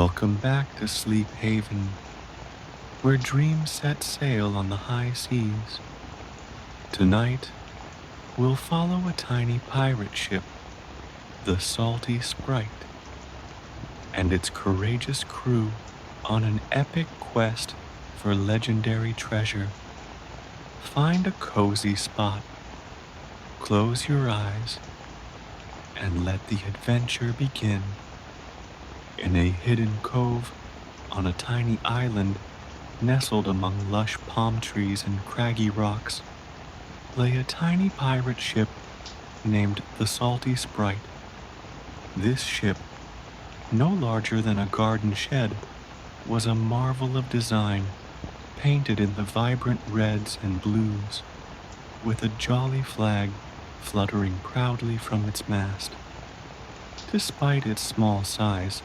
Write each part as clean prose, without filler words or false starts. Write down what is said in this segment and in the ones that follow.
Welcome back to Sleep Haven, where dreams set sail on the high seas. Tonight, we'll follow a tiny pirate ship, the Salty Sprite, and its courageous crew on an epic quest for legendary treasure. Find a cozy spot, close your eyes, and let the adventure begin. In a hidden cove on a tiny island nestled among lush palm trees and craggy rocks, lay a tiny pirate ship named the Salty Sprite. This ship, no larger than a garden shed, was a marvel of design, painted in the vibrant reds and blues, with a jolly flag fluttering proudly from its mast. Despite its small size,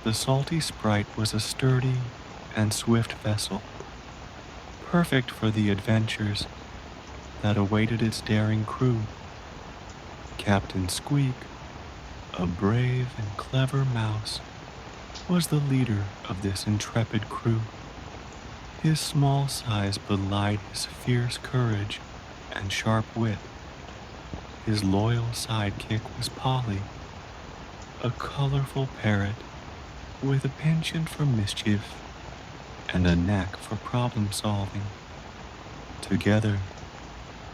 the Salty Sprite was a sturdy and swift vessel, perfect for the adventures that awaited its daring crew. Captain Squeak, a brave and clever mouse, was the leader of this intrepid crew. His small size belied his fierce courage and sharp wit. His loyal sidekick was Polly, a colorful parrot with a penchant for mischief and a knack for problem solving. Together,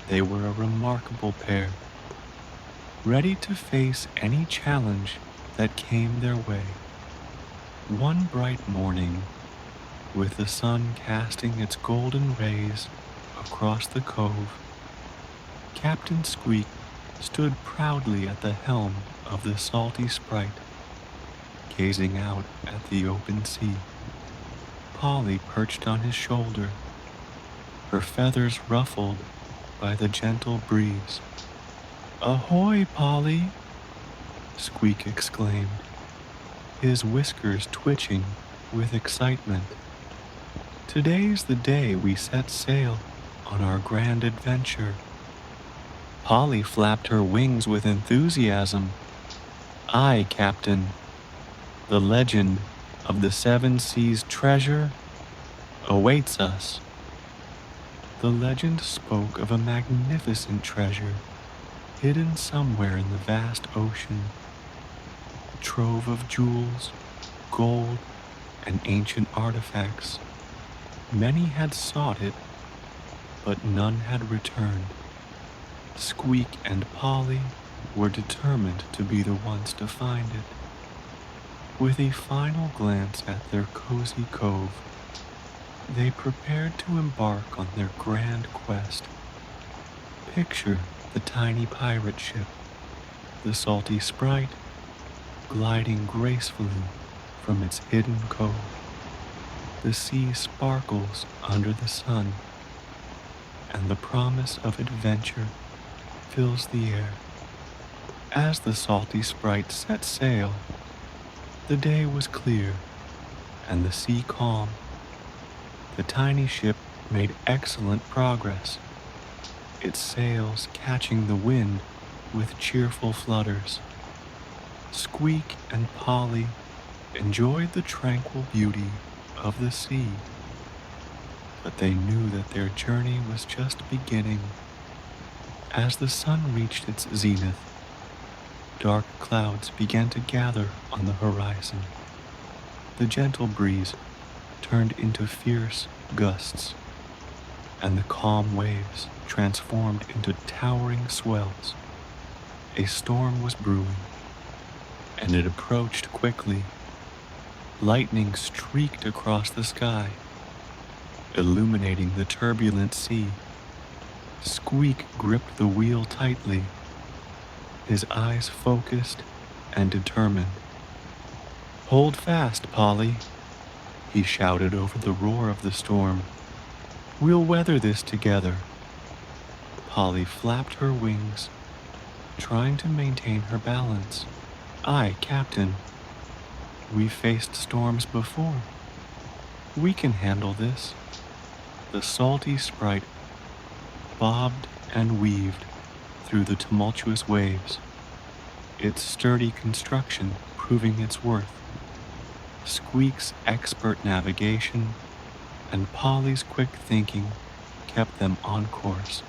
they were a remarkable pair, ready to face any challenge that came their way. One bright morning, with the sun casting its golden rays across the cove, Captain Squeak stood proudly at the helm of the Salty Sprite, gazing out at the open sea. Polly perched on his shoulder, her feathers ruffled by the gentle breeze. "Ahoy, Polly!" Squeak exclaimed, his whiskers twitching with excitement. "Today's the day we set sail on our grand adventure." Polly flapped her wings with enthusiasm. "Aye, Captain. The legend of the Seven Seas treasure awaits us." The legend spoke of a magnificent treasure hidden somewhere in the vast ocean. A trove of jewels, gold, and ancient artifacts. Many had sought it, but none had returned. Squeak and Polly were determined to be the ones to find it. With a final glance at their cozy cove, they prepared to embark on their grand quest. Picture the tiny pirate ship, the Salty Sprite, gliding gracefully from its hidden cove. The sea sparkles under the sun, and the promise of adventure fills the air. As the Salty Sprite set sail, the day was clear and the sea calm. The tiny ship made excellent progress, its sails catching the wind with cheerful flutters. Squeak and Polly enjoyed the tranquil beauty of the sea, but they knew that their journey was just beginning. As the sun reached its zenith, dark clouds began to gather on the horizon. The gentle breeze turned into fierce gusts, and the calm waves transformed into towering swells. A storm was brewing, and it approached quickly. Lightning streaked across the sky, illuminating the turbulent sea. Squeak gripped the wheel tightly, his eyes focused and determined. "Hold fast, Polly," he shouted over the roar of the storm. "We'll weather this together." Polly flapped her wings, trying to maintain her balance. "Aye, Captain. We've faced storms before. We can handle this." The Salty Sprite bobbed and weaved through the tumultuous waves, its sturdy construction proving its worth. Squeak's expert navigation and Polly's quick thinking kept them on course,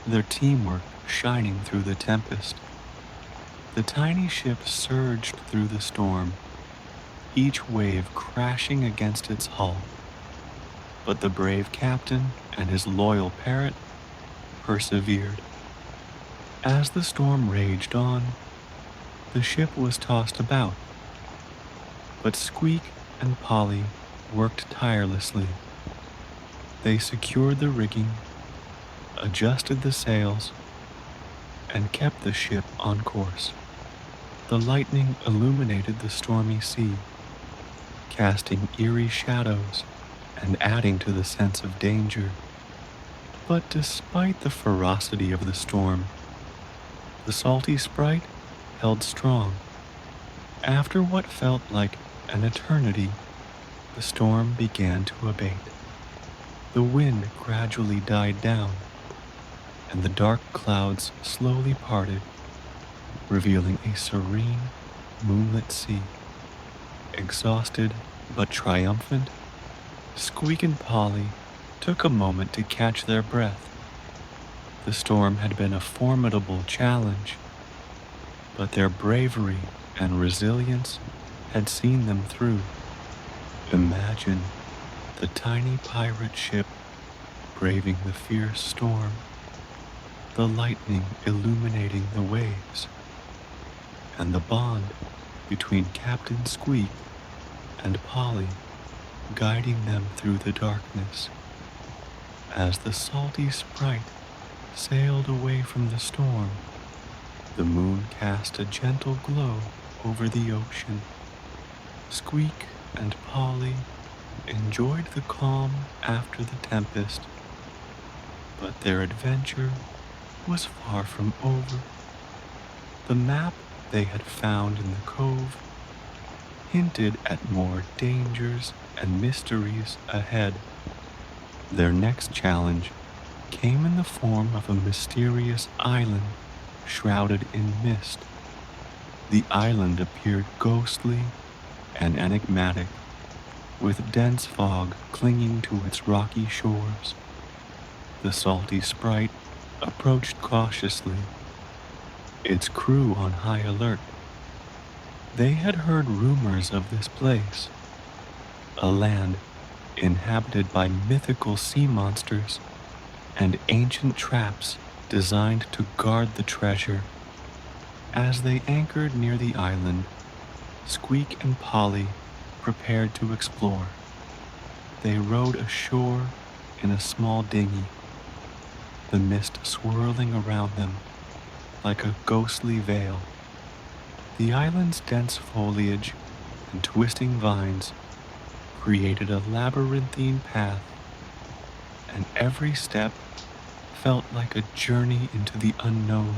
their teamwork shining through the tempest. The tiny ship surged through the storm, each wave crashing against its hull. But the brave captain and his loyal parrot persevered. As the storm raged on, the ship was tossed about, but Squeak and Polly worked tirelessly. They secured the rigging, adjusted the sails, and kept the ship on course. The lightning illuminated the stormy sea, casting eerie shadows and adding to the sense of danger. But despite the ferocity of the storm, the Salty Sprite held strong. After what felt like an eternity, the storm began to abate. The wind gradually died down, and the dark clouds slowly parted, revealing a serene, moonlit sea. Exhausted but triumphant, Squeak and Polly took a moment to catch their breath. The storm had been a formidable challenge, but their bravery and resilience had seen them through. Imagine the tiny pirate ship braving the fierce storm, the lightning illuminating the waves, and the bond between Captain Squeak and Polly guiding them through the darkness. As the Salty Sprite sailed away from the storm, the moon cast a gentle glow over the ocean. Squeak and Polly enjoyed the calm after the tempest, but their adventure was far from over. The map they had found in the cove hinted at more dangers and mysteries ahead. Their next challenge came in the form of a mysterious island shrouded in mist. The island appeared ghostly and enigmatic, with dense fog clinging to its rocky shores. The Salty Sprite approached cautiously, its crew on high alert. They had heard rumors of this place, a land inhabited by mythical sea monsters and ancient traps designed to guard the treasure. As they anchored near the island, Squeak and Polly prepared to explore. They rowed ashore in a small dinghy, the mist swirling around them like a ghostly veil. The island's dense foliage and twisting vines created a labyrinthine path, and every step felt like a journey into the unknown.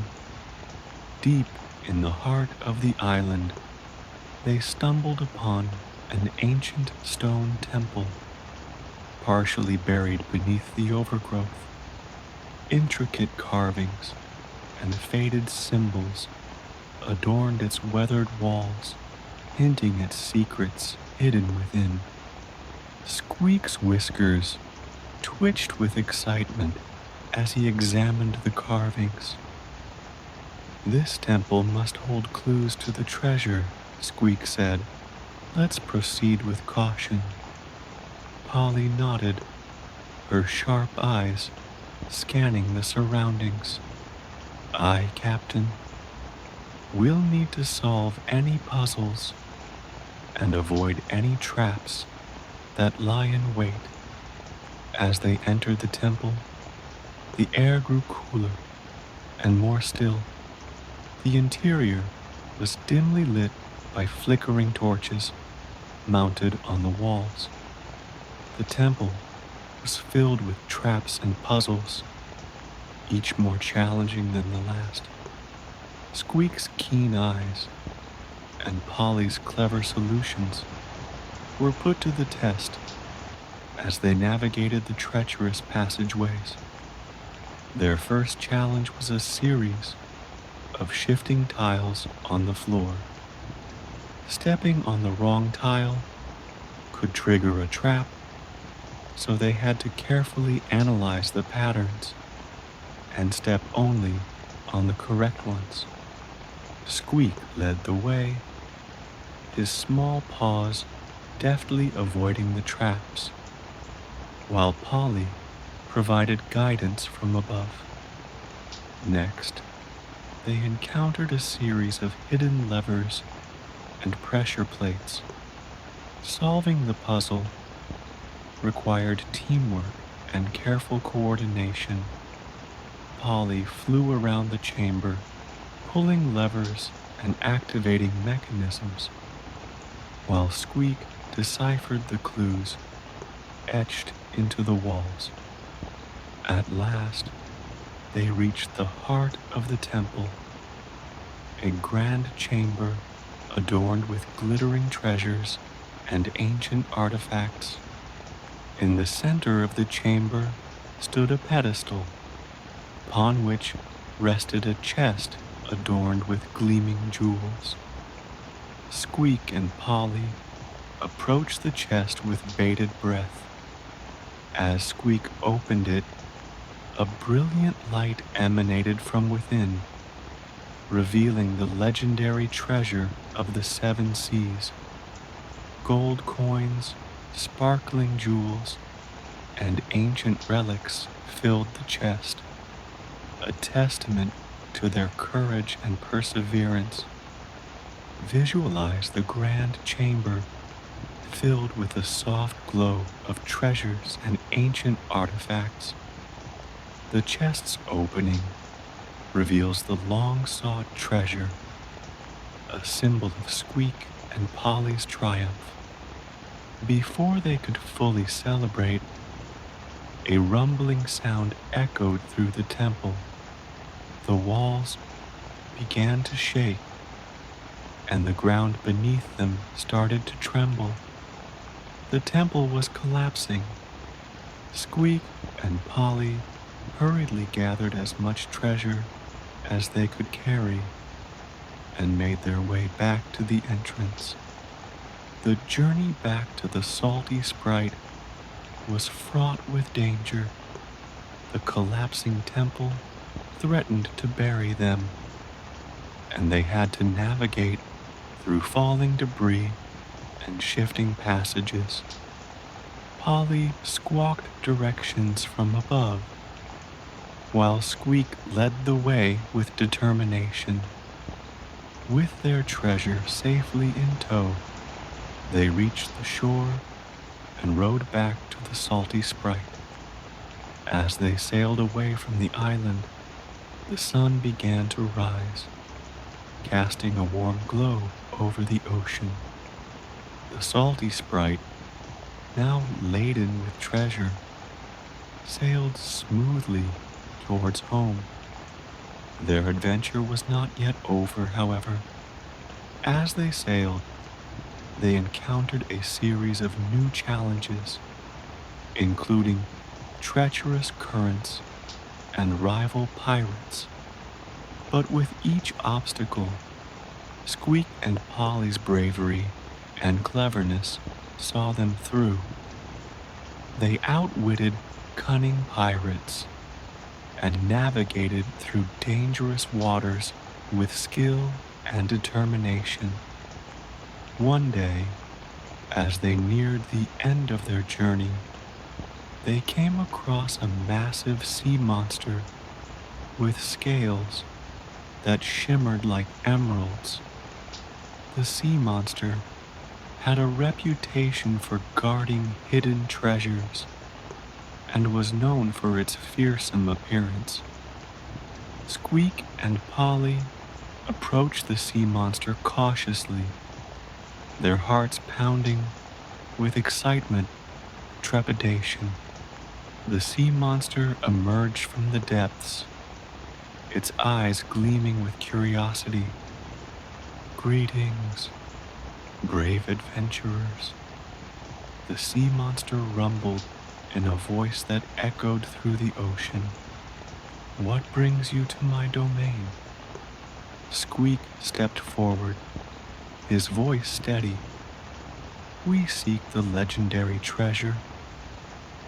Deep in the heart of the island, they stumbled upon an ancient stone temple, partially buried beneath the overgrowth. Intricate carvings and faded symbols adorned its weathered walls, hinting at secrets hidden within. Squeak's whiskers twitched with excitement as he examined the carvings. "This temple must hold clues to the treasure," Squeak said. "Let's proceed with caution." Polly nodded, her sharp eyes scanning the surroundings. "Aye, Captain. We'll need to solve any puzzles and avoid any traps that lie in wait." As they entered the temple, the air grew cooler and more still. The interior was dimly lit by flickering torches mounted on the walls. The temple was filled with traps and puzzles, each more challenging than the last. Squeak's keen eyes and Polly's clever solutions were put to the test as they navigated the treacherous passageways. Their first challenge was a series of shifting tiles on the floor. Stepping on the wrong tile could trigger a trap, so they had to carefully analyze the patterns and step only on the correct ones. Squeak led the way, his small paws deftly avoiding the traps, while Polly provided guidance from above. Next, they encountered a series of hidden levers and pressure plates. Solving the puzzle required teamwork and careful coordination. Polly flew around the chamber, pulling levers and activating mechanisms, while Squeak deciphered the clues etched into the walls. At last, they reached the heart of the temple, a grand chamber adorned with glittering treasures and ancient artifacts. In the center of the chamber stood a pedestal, upon which rested a chest adorned with gleaming jewels. Squeak and Polly approached the chest with bated breath. As Squeak opened it, a brilliant light emanated from within, revealing the legendary treasure of the seven seas. Gold coins, sparkling jewels, and ancient relics filled the chest, a testament to their courage and perseverance. Visualize the grand chamber filled with a soft glow of treasures and ancient artifacts. The chest's opening reveals the long-sought treasure, a symbol of Squeak and Polly's triumph. Before they could fully celebrate, a rumbling sound echoed through the temple. The walls began to shake, and the ground beneath them started to tremble. The temple was collapsing. Squeak and Polly hurriedly gathered as much treasure as they could carry and made their way back to the entrance. The journey back to the Salty Sprite was fraught with danger. The collapsing temple threatened to bury them, and they had to navigate through falling debris and shifting passages. Polly squawked directions from above, while Squeak led the way with determination. With their treasure safely in tow, they reached the shore and rowed back to the Salty Sprite. As they sailed away from the island, the sun began to rise, casting a warm glow over the ocean. The Salty Sprite, now laden with treasure, sailed smoothly towards home. Their adventure was not yet over, however. As they sailed, they encountered a series of new challenges, including treacherous currents and rival pirates. But with each obstacle, Squeak and Polly's bravery and cleverness saw them through. They outwitted cunning pirates and navigated through dangerous waters with skill and determination. One day, as they neared the end of their journey, they came across a massive sea monster with scales that shimmered like emeralds. The sea monster had a reputation for guarding hidden treasures and was known for its fearsome appearance. Squeak and Polly approached the sea monster cautiously, their hearts pounding with excitement and trepidation. The sea monster emerged from the depths, its eyes gleaming with curiosity. "Greetings, brave adventurers," the sea monster rumbled in a voice that echoed through the ocean. "What brings you to my domain?" Squeak stepped forward, his voice steady. We seek the legendary treasure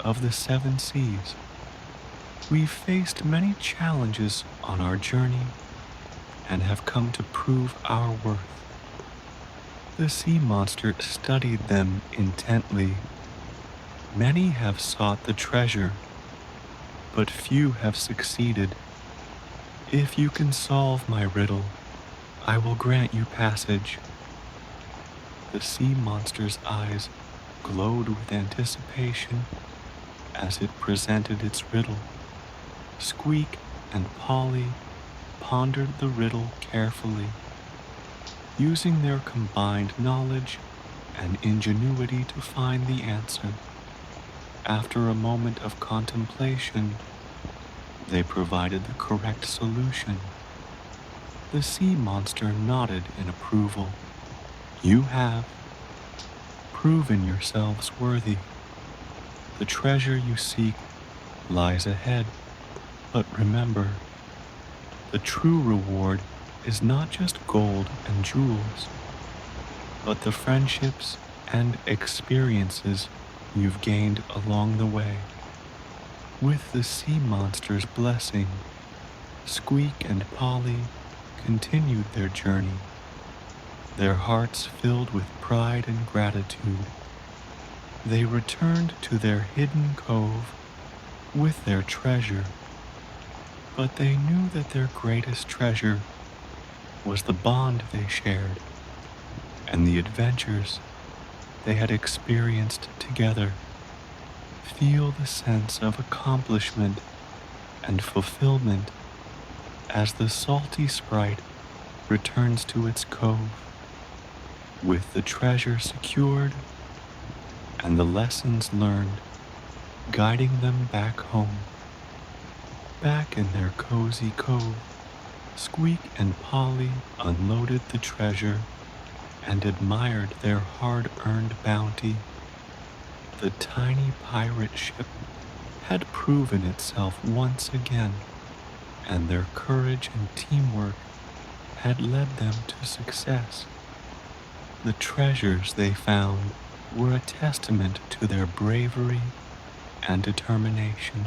of the seven seas. We've faced many challenges on our journey and have come to prove our worth. The sea monster studied them intently. Many have sought the treasure, but few have succeeded. If you can solve my riddle, I will grant you passage. The sea monster's eyes glowed with anticipation as it presented its riddle. Squeak and Polly pondered the riddle carefully, using their combined knowledge and ingenuity to find the answer. After a moment of contemplation, they provided the correct solution. The sea monster nodded in approval. You have proven yourselves worthy. The treasure you seek lies ahead, but remember, the true reward is not just gold and jewels, but the friendships and experiences you've gained along the way. With the sea monster's blessing, Squeak and Polly continued their journey, their hearts filled with pride and gratitude. They returned to their hidden cove with their treasure, but they knew that their greatest treasure was the bond they shared and the adventures they had experienced together. Feel the sense of accomplishment and fulfillment as the Salty Sprite returns to its cove, with the treasure secured and the lessons learned guiding them back home. Back in their cozy cove, Squeak and Polly unloaded the treasure and admired their hard-earned bounty. The tiny pirate ship had proven itself once again, and their courage and teamwork had led them to success. The treasures they found were a testament to their bravery and determination.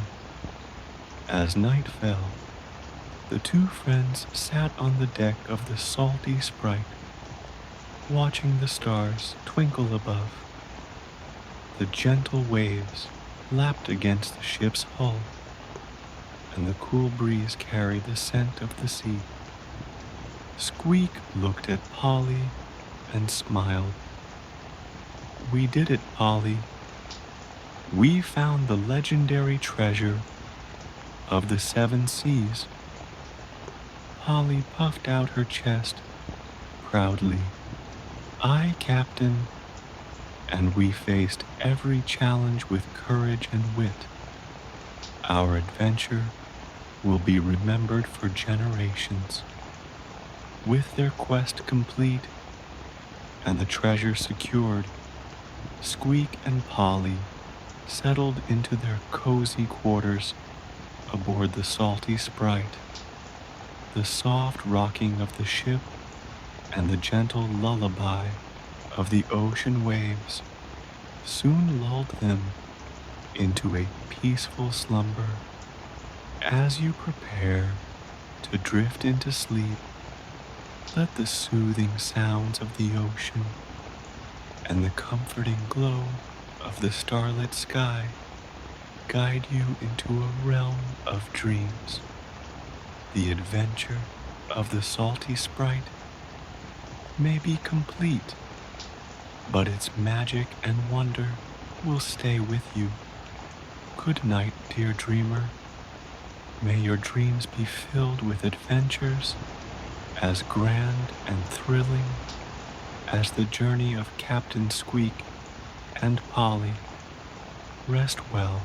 As night fell, the two friends sat on the deck of the Salty Sprite, watching the stars twinkle above. The gentle waves lapped against the ship's hull, and the cool breeze carried the scent of the sea. Squeak looked at Polly and smiled. We did it, Polly. We found the legendary treasure of the seven seas. Polly puffed out her chest proudly. Aye, Captain, and we faced every challenge with courage and wit. Our adventure will be remembered for generations. With their quest complete and the treasure secured, Squeak and Polly settled into their cozy quarters aboard the Salty Sprite. The soft rocking of the ship and the gentle lullaby of the ocean waves soon lulled them into a peaceful slumber. As you prepare to drift into sleep, let the soothing sounds of the ocean and the comforting glow of the starlit sky guide you into a realm of dreams. The adventure of the Salty Sprite may be complete, but its magic and wonder will stay with you. Good night, dear dreamer. May your dreams be filled with adventures as grand and thrilling as the journey of Captain Squeak and Polly. Rest well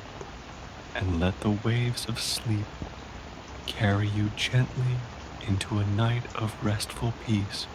and let the waves of sleep carry you gently into a night of restful peace.